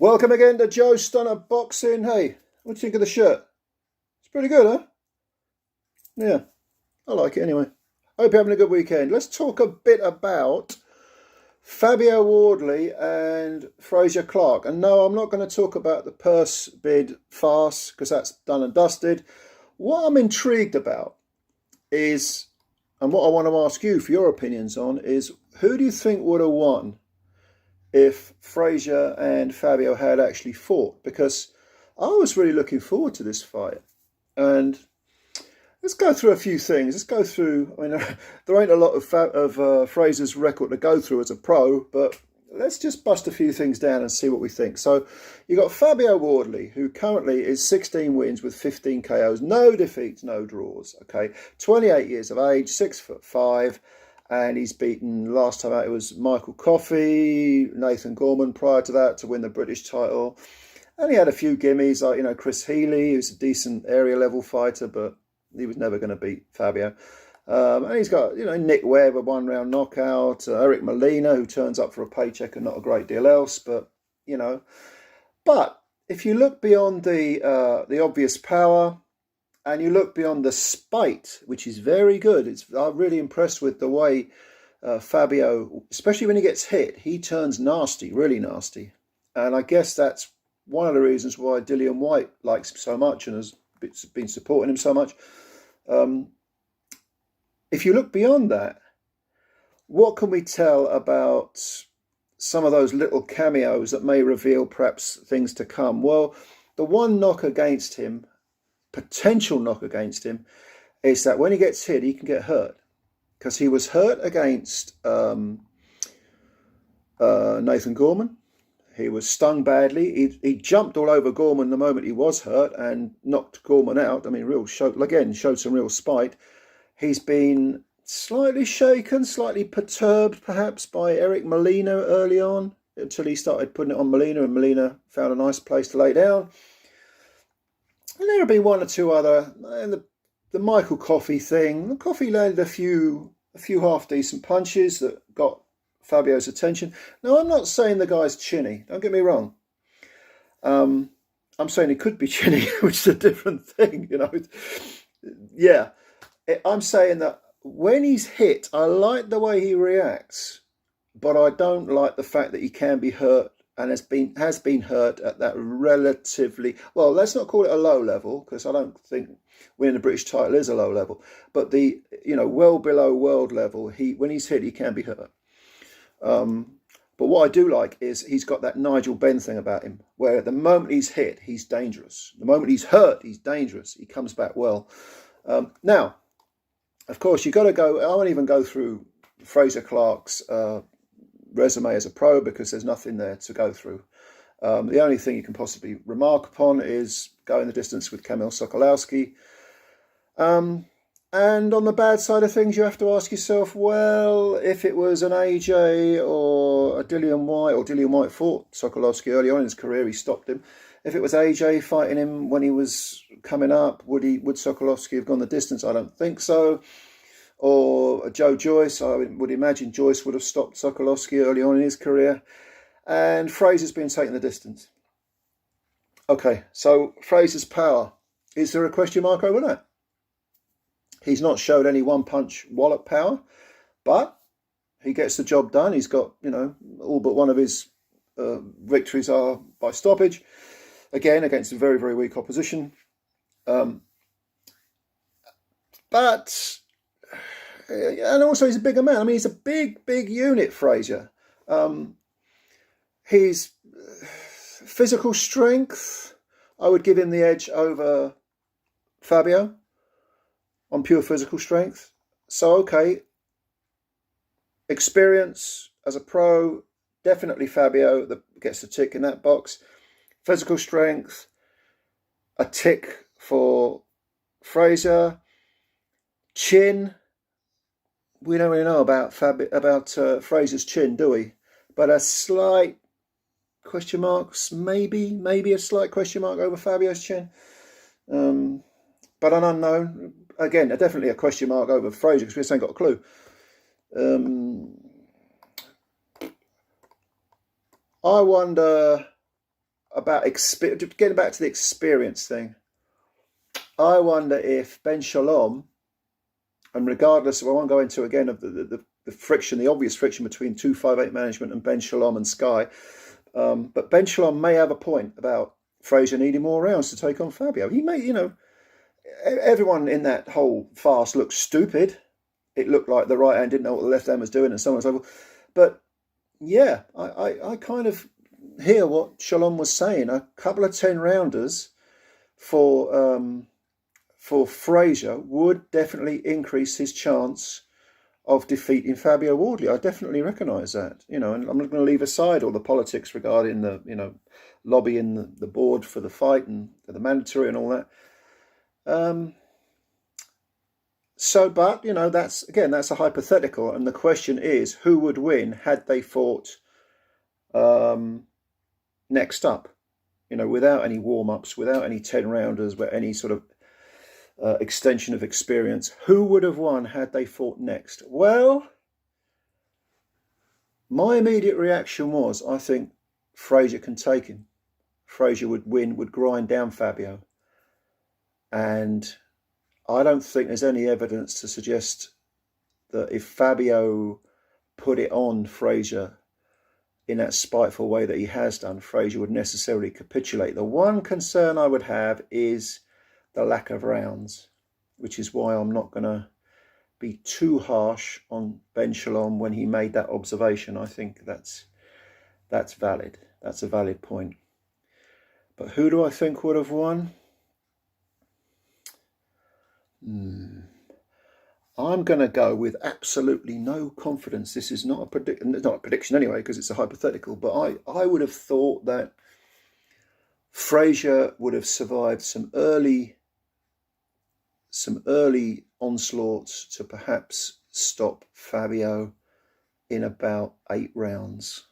Welcome again to Joe Stunner Boxing. Hey, what do you think of the shirt? It's pretty good, huh? Yeah, I like it anyway. Hope you're having a good weekend. Let's talk a bit about FABIO WARDLEY and FRAZER CLARKE. And no, I'm not going to talk about the purse bid farce because that's done and dusted. What I'm intrigued about is, and what I want to ask you for your opinions on, is who do you think would have won if Frazer and Fabio had actually fought? Because I was really looking forward to this fight. And let's go through a few things. Let's go through, I mean, there ain't a lot of Frazer's record to go through as a pro, but let's just bust a few things down and see what we think. So you got FABIO WARDLEY, who currently is 16 wins with 15 KOs, no defeats, no draws. Okay, 28 years of age, 6'5", and he's beaten, last time out it was Michael Coffey, Nathan Gorman prior to that to win the British title. And he had a few gimmies like, you know, Chris Healy, who's a decent area level fighter, but he was never going to beat Fabio. And he's got, you know, Nick Webb, a one-round knockout, Eric Molina, who turns up for a paycheck and not a great deal else, but, you know. But if you look beyond the obvious power, and you look beyond the spite, which is very good. I'm really impressed with the way Fabio, especially when he gets hit, he turns nasty, really nasty. And I guess that's one of the reasons why Dillian Whyte likes him so much and has been supporting him so much. If you look beyond that, what can we tell about some of those little cameos that may reveal perhaps things to come? Well, the one knock against him, potential knock against him, is that when he gets hit, he can get hurt. Because he was hurt against Nathan Gorman. He was stung badly. He jumped all over Gorman the moment he was hurt and knocked Gorman out. I mean, showed some real spite. He's been slightly shaken, slightly perturbed perhaps by Eric Molina early on, until he started putting it on Molina, and Molina found a nice place to lay down. And there have been one or two other, and the Michael Coffey thing. Coffey landed a few half-decent punches that got Fabio's attention. Now, I'm not saying the guy's chinny. Don't get me wrong. I'm saying he could be chinny, which is a different thing, you know. Yeah, I'm saying that when he's hit, I like the way he reacts, but I don't like the fact that he can be hurt and has been hurt at that relatively, well, let's not call it a low level, because I don't think winning the British title is a low level, but the, you know, well below world level, when he's hit, he can be hurt. But what I do like is he's got that Nigel Benn thing about him, where the moment he's hit, he's dangerous. The moment he's hurt, he's dangerous. He comes back well. Now, of course, you've got to go, I won't even go through FRAZER CLARKE's resume as a pro, because there's nothing there to go through. The only thing you can possibly remark upon is going the distance with Kamil Sokolowski. And on the bad side of things, you have to ask yourself, well, if it was an AJ or a Dillian Whyte, or Dillian Whyte fought Sokolowski early on in his career, he stopped him. If it was AJ fighting him when he was coming up, would Sokolowski have gone the distance? I don't think so. Or Joe Joyce, I would imagine Joyce would have stopped Sokolowski early on in his career. And Frazer's been taking the distance. Okay, so Frazer's power. Is there a question mark over that? He's not showed any one-punch wallop power, but he gets the job done. He's got, you know, all but one of his victories are by stoppage. Again, against a very, very weak opposition. But... and also he's a bigger man. I mean, he's a big unit, Frazer. His physical strength, I would give him the edge over Fabio on pure physical strength. So, okay, experience as a pro, definitely Fabio that gets the tick in that box. Physical strength, a tick for Frazer. Chin, we don't really know about Frazer's chin, do we? But a slight question mark, maybe a slight question mark over Fabio's chin. But an unknown. Again, definitely a question mark over Frazer, because we just ain't got a clue. I wonder about getting back to the experience thing. I wonder if Ben Shalom, and regardless of, I won't go into again of the friction, the obvious friction between 258 management and Ben Shalom and Sky, but Ben Shalom may have a point about Fraser needing more rounds to take on Fabio. He may, everyone in that whole farce looked stupid. It looked like the right hand didn't know what the left hand was doing, and so on and so forth. But yeah, I kind of hear what Shalom was saying. A couple of 10 rounders for Fraser would definitely increase his chance of defeating Fabio Wardley. I definitely recognise that, and I'm not going to leave aside all the politics regarding the, lobbying the board for the fight and the mandatory and all that. But that's a hypothetical, and the question is, who would win had they fought next up, without any warm-ups, without any 10 rounders, with any sort of extension of experience? Who would have won had they fought next? Well, my immediate reaction was, I think Fraser can take him. Fraser would win, would grind down Fabio. And I don't think there's any evidence to suggest that if Fabio put it on Fraser in that spiteful way that he has done, Fraser would necessarily capitulate. The one concern I would have is the lack of rounds, which is why I'm not going to be too harsh on Ben Shalom when he made that observation. I think that's valid. That's a valid point. But who do I think would have won? I'm going to go with absolutely no confidence. This is not a prediction anyway, because it's a hypothetical, but I would have thought that Fraser would have survived some early onslaughts to perhaps stop Fabio in about 8 rounds.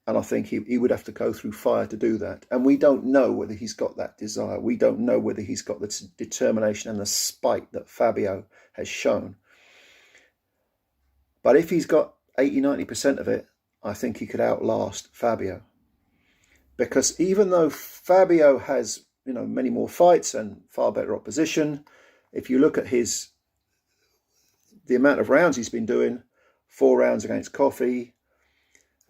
And I think he would have to go through fire to do that. And we don't know whether he's got that desire. We don't know whether he's got the determination and the spite that Fabio has shown. But if he's got 80-90% of it, I think he could outlast Fabio. Because even though Fabio has, many more fights and far better opposition, if you look at the amount of rounds he's been doing, 4 rounds against Coffey,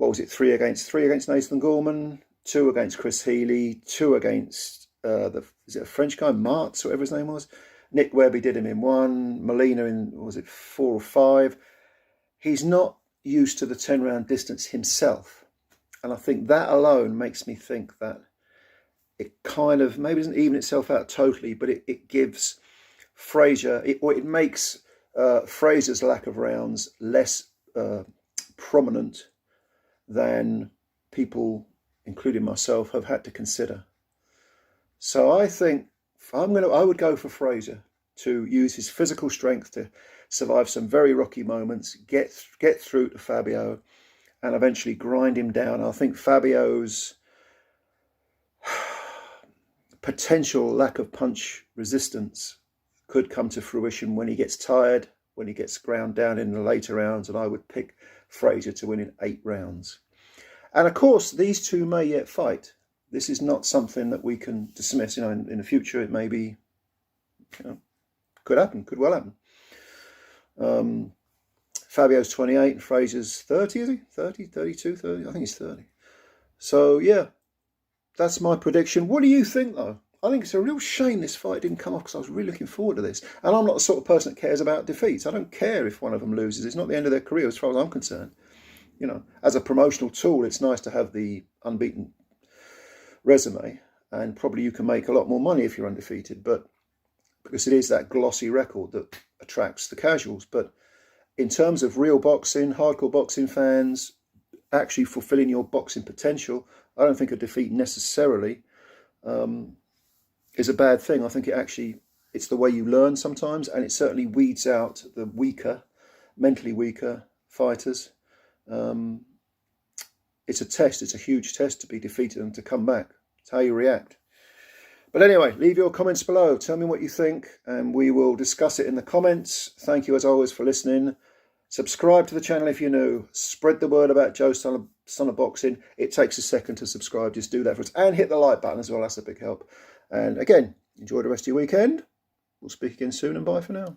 3 against Nathan Gorman, 2 against Chris Healy, 2 against is it a French guy, Martz, whatever his name was? Nick Webby did him in 1, Molina in 4 or 5. He's not used to the 10-round distance himself, and I think that alone makes me think that it kind of maybe doesn't even itself out totally, but it gives Fraser, it makes Fraser's lack of rounds less prominent than people, including myself, have had to consider. So I think I would go for Fraser to use his physical strength to survive some very rocky moments, get through to Fabio, and eventually grind him down. I think Fabio's potential lack of punch resistance could come to fruition when he gets tired, when he gets ground down in the later rounds, and I would pick Fraser to win in 8 rounds. And of course, these two may yet fight. This is not something that we can dismiss. In the future, it may be, could happen, could well happen. Fabio's 28 and Fraser's 30, is he? 30, 32, 30? I think he's 30. So, yeah, that's my prediction. What do you think, though? I think it's a real shame this fight didn't come off, because I was really looking forward to this. And I'm not the sort of person that cares about defeats. I don't care if one of them loses. It's not the end of their career as far as I'm concerned. As a promotional tool, it's nice to have the unbeaten resume, and probably you can make a lot more money if you're undefeated, but because it is that glossy record that attracts the casuals. But in terms of real boxing, hardcore boxing fans, actually fulfilling your boxing potential, I don't think a defeat necessarily is a bad thing. I think it's the way you learn sometimes, and it certainly weeds out the mentally weaker fighters. It's a test. It's a huge test to be defeated and to come back. It's how you react. But anyway, leave your comments below. Tell me what you think, and we will discuss it in the comments. Thank you as always for listening. Subscribe to the channel if you're new. Spread the word about Joe Sullivan Son of Boxing. It takes a second to subscribe. Just do that for us. And hit the like button as well. That's a big help. And again, enjoy the rest of your weekend. We'll speak again soon, and bye for now.